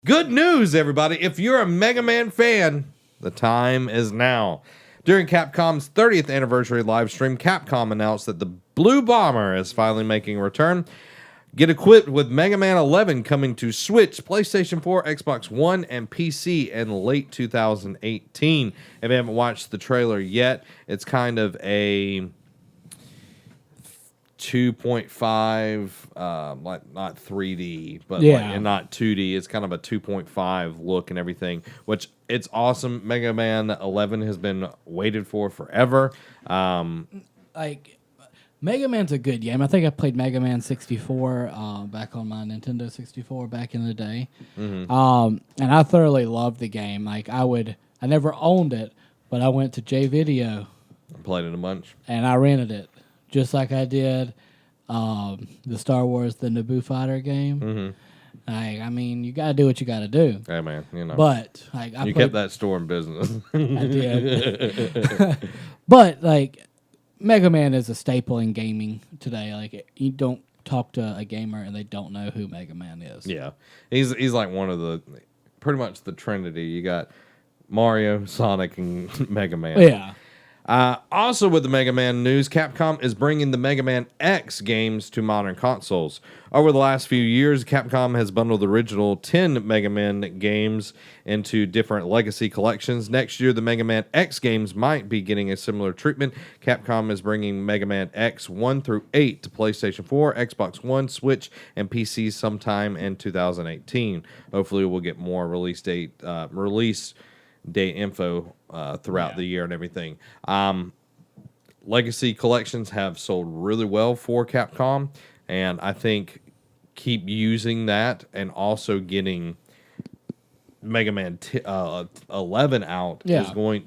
Good news, everybody. If you're a Mega Man fan, the time is now. During Capcom's 30th anniversary live stream, Capcom announced that the Blue Bomber is finally making a return. Get equipped with Mega Man 11 coming to Switch, PlayStation 4, Xbox One, and PC in late 2018. If you haven't watched the trailer yet, it's kind of a 2.5, like not 3D, but and not 2D. It's kind of a 2.5 look and everything, which it's awesome. Mega Man 11 has been waited for forever. Mega Man's a good game. I think I played Mega Man 64 back on my Nintendo 64 back in the day. And I thoroughly loved the game. I never owned it, but I went to JVideo. Played it a bunch. And I rented it, just like I did the Star Wars, the Naboo Fighter game. I mean, you got to do what you got to do. Hey, man, you know. But you kept that store in business. I did. But, Mega Man is a staple in gaming today. You don't talk to a gamer and they don't know who Mega Man is. Yeah. He's like one of the, pretty much the Trinity. You got Mario, Sonic, and Mega Man. Yeah. Also with the Mega Man news, Capcom is bringing the Mega Man X games to modern consoles. Over the last few years, Capcom has bundled the original 10 Mega Man games into different legacy collections. Next year, the Mega Man X games might be getting a similar treatment. Capcom is bringing Mega Man X 1 through 8 to PlayStation 4, Xbox One, Switch, and PC sometime in 2018. Hopefully, we'll get more release date info throughout the year and everything. Legacy collections have sold really well for Capcom, and I think keep using that and also getting Mega Man 11 out is going,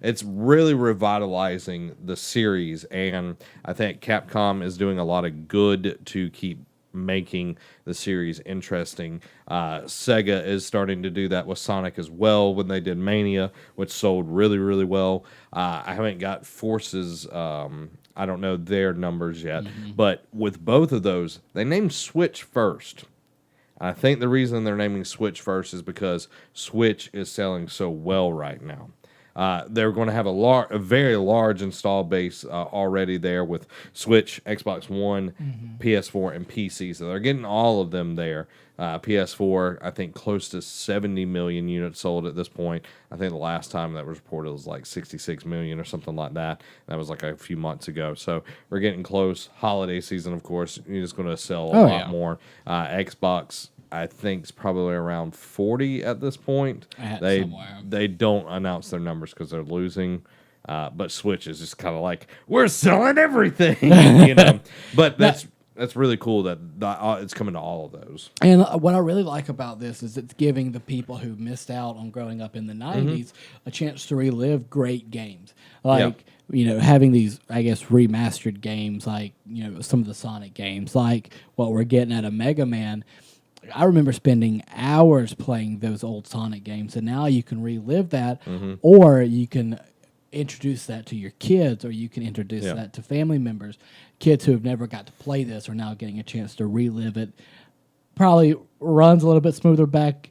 it's really revitalizing the series, and I think Capcom is doing a lot of good to keep making the series interesting. Sega is starting to do that with Sonic as well when they did Mania, which sold really, really well. I haven't got Forces. I don't know their numbers yet. But with both of those, they named Switch first. I think the reason they're naming Switch first is because Switch is selling so well right now. They're going to have a very large install base already there with Switch, Xbox One, PS4, and PC. So they're getting all of them there. PS4, I think close to 70 million units sold at this point. I think the last time that was reported was like 66 million or something like that. That was like a few months ago. So we're getting close. Holiday season, of course, you're just going to sell a lot more. Xbox, I think, is probably around 40 at this point. They don't announce their numbers because they're losing. But Switch is just kind of like, we're selling everything, you know. But that's really cool that it's coming to all of those. And what I really like about this is it's giving the people who missed out on growing up in the 90s a chance to relive great games. Having these, I guess, remastered games, some of the Sonic games, like what we're getting at a Mega Man. I remember spending hours playing those old Sonic games, and now you can relive that, or you can introduce that to your kids, or you can introduce that to family members. Kids who have never got to play this are now getting a chance to relive it. Probably runs a little bit smoother back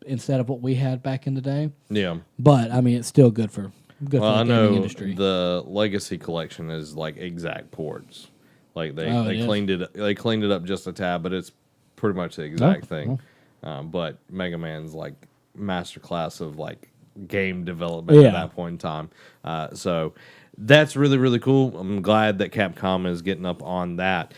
instead of what we had back in the day. Yeah. But, I mean, it's still good for the gaming industry. The Legacy Collection is like exact ports. Like they cleaned it up just a tad, but it's pretty much the exact thing. But Mega Man's like masterclass of like game development at that point in time. So that's really, really cool. I'm glad that Capcom is getting up on that.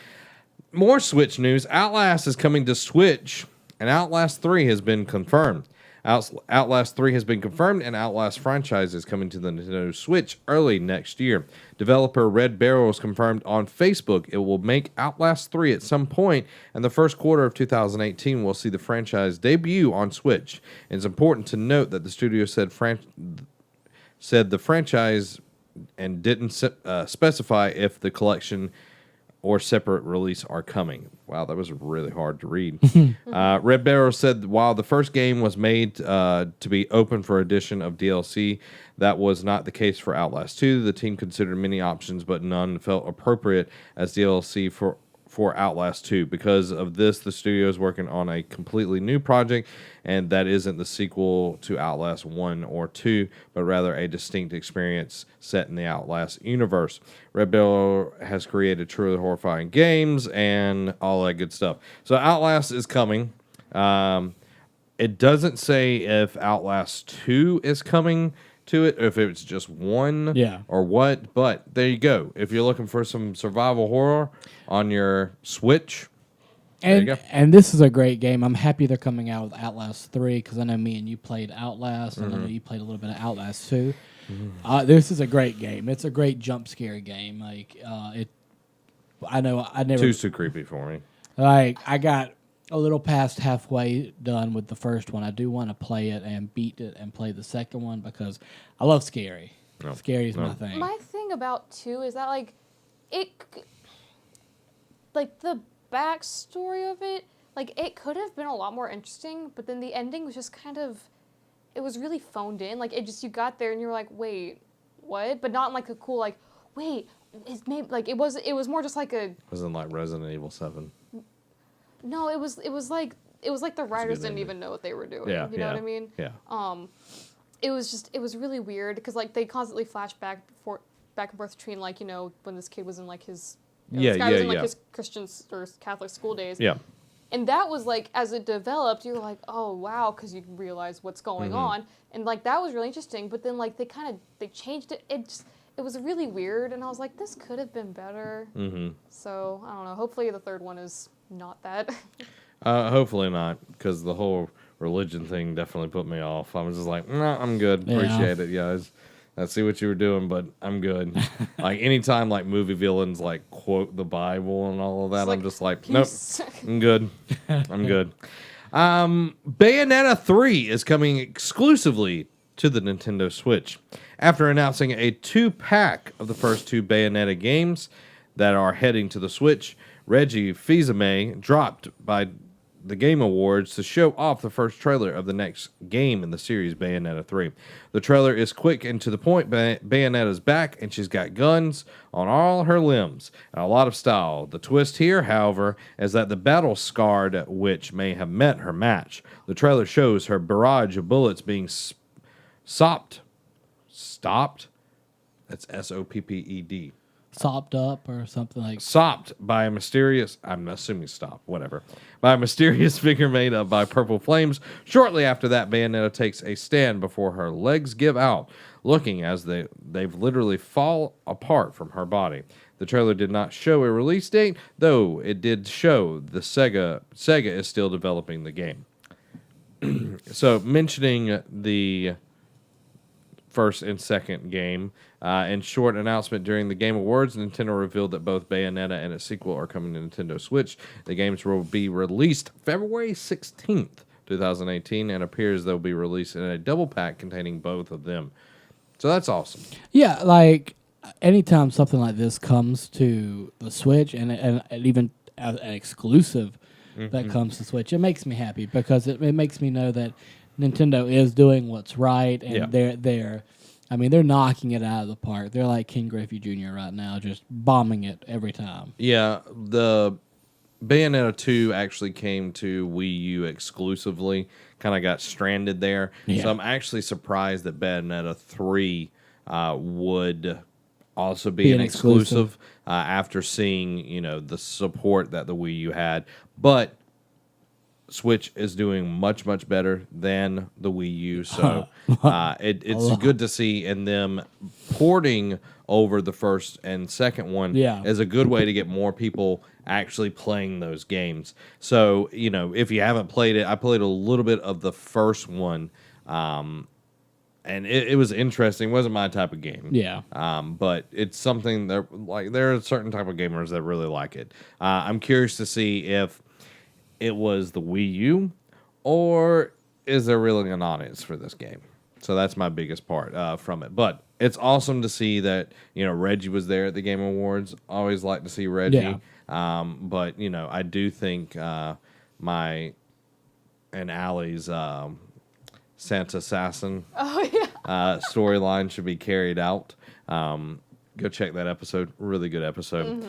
More Switch news. Outlast is coming to Switch, and Outlast 3 has been confirmed. Outlast 3 has been confirmed, and Outlast franchise is coming to the Nintendo Switch early next year. Developer Red Barrel has confirmed on Facebook it will make Outlast 3 at some point, and the first quarter of 2018 will see the franchise debut on Switch. It's important to note that the studio said the franchise and didn't specify if the collection or separate release are coming. Wow, that was really hard to read. Red Barrel said while the first game was made to be open for addition of DLC, that was not the case for Outlast 2. The team considered many options, but none felt appropriate as DLC for Outlast 2. Because of this, the studio is working on a completely new project, and that isn't the sequel to Outlast 1 or 2, but rather a distinct experience set in the Outlast universe. Red Bull has created truly horrifying games and all that good stuff. So Outlast is coming. It doesn't say if Outlast 2 is coming to it, or if it's just one or what, but there you go. If you're looking for some survival horror on your Switch, there you go. And this is a great game. I'm happy they're coming out with Outlast 3 because I know me and you played Outlast, and I know you played a little bit of Outlast 2. This is a great game. It's a great jump scare game. Like I never Too creepy for me. Like I got a little past halfway done with the first one. I do want to play it and beat it and play the second one because I love scary. Scary is my thing. My thing about 2 is that like the backstory of it, like it could have been a lot more interesting, but then the ending was just kind of, it was really phoned in. Like it just, you got there and you were like, wait, what? But not in like a cool like, wait, it's maybe like it was more just like a. Wasn't like Resident Evil 7. No, it was like the writers didn't even know what they were doing. You know what I mean? Yeah. It was really weird because like they constantly flash back and forth between like, you know, when this kid was in like his this guy was in like his Christian or Catholic school days. Yeah. And that was like, as it developed, you're like, oh wow, because you realize what's going on, and like that was really interesting. But then like they changed it. It was really weird, and I was like, this could have been better. So I don't know. Hopefully the third one is not that. Hopefully not, because the whole religion thing definitely put me off. I was just like, no, I'm good. Appreciate it, guys. I see what you were doing, but I'm good. Like anytime like movie villains like quote the Bible and all of that, I'm just like, nope, I'm good. I'm good. Bayonetta 3 is coming exclusively to the Nintendo Switch. After announcing a 2-pack of the first 2 Bayonetta games that are heading to the Switch, Reggie Fils-Aimé dropped by the Game Awards to show off the first trailer of the next game in the series, Bayonetta 3. The trailer is quick and to the point. Bayonetta's back, and she's got guns on all her limbs and a lot of style. The twist here, however, is that the battle-scarred witch may have met her match. The trailer shows her barrage of bullets being stopped? That's S-O-P-P-E-D. Sopped up or something like. Sopped by a mysterious, I'm assuming stop, whatever, by a mysterious figure made up by purple flames. Shortly after that, Bayonetta takes a stand before her legs give out, looking as they've literally fall apart from her body. The trailer did not show a release date, though it did show the Sega is still developing the game. So, mentioning the first and second game. In short announcement during the Game Awards, Nintendo revealed that both Bayonetta and its sequel are coming to Nintendo Switch. The games will be released February 16th, 2018, and appears they'll be released in a double pack containing both of them. So that's awesome. Yeah, like anytime something like this comes to the Switch and even an exclusive that comes to Switch, it makes me happy because it makes me know that Nintendo is doing what's right, and they're knocking it out of the park. They're like King Griffey Jr. right now, just bombing it every time. Yeah, the Bayonetta 2 actually came to Wii U exclusively, kind of got stranded there. Yeah. So I'm actually surprised that Bayonetta 3 would also be an exclusive after seeing, the support that the Wii U had. But Switch is doing much, much better than the Wii U, so it's good to see. And them porting over the first and second one is a good way to get more people actually playing those games. So, if you haven't played it, I played a little bit of the first one, and it was interesting. It wasn't my type of game. Yeah. But it's something that, there are certain type of gamers that really like it. I'm curious to see if it was the Wii U, or is there really an audience for this game? So that's my biggest part from it. But it's awesome to see that, Reggie was there at the Game Awards. Always like to see Reggie. Yeah. But, I do think my and Allie's Santa Assassin storyline should be carried out. Go check that episode. Really good episode.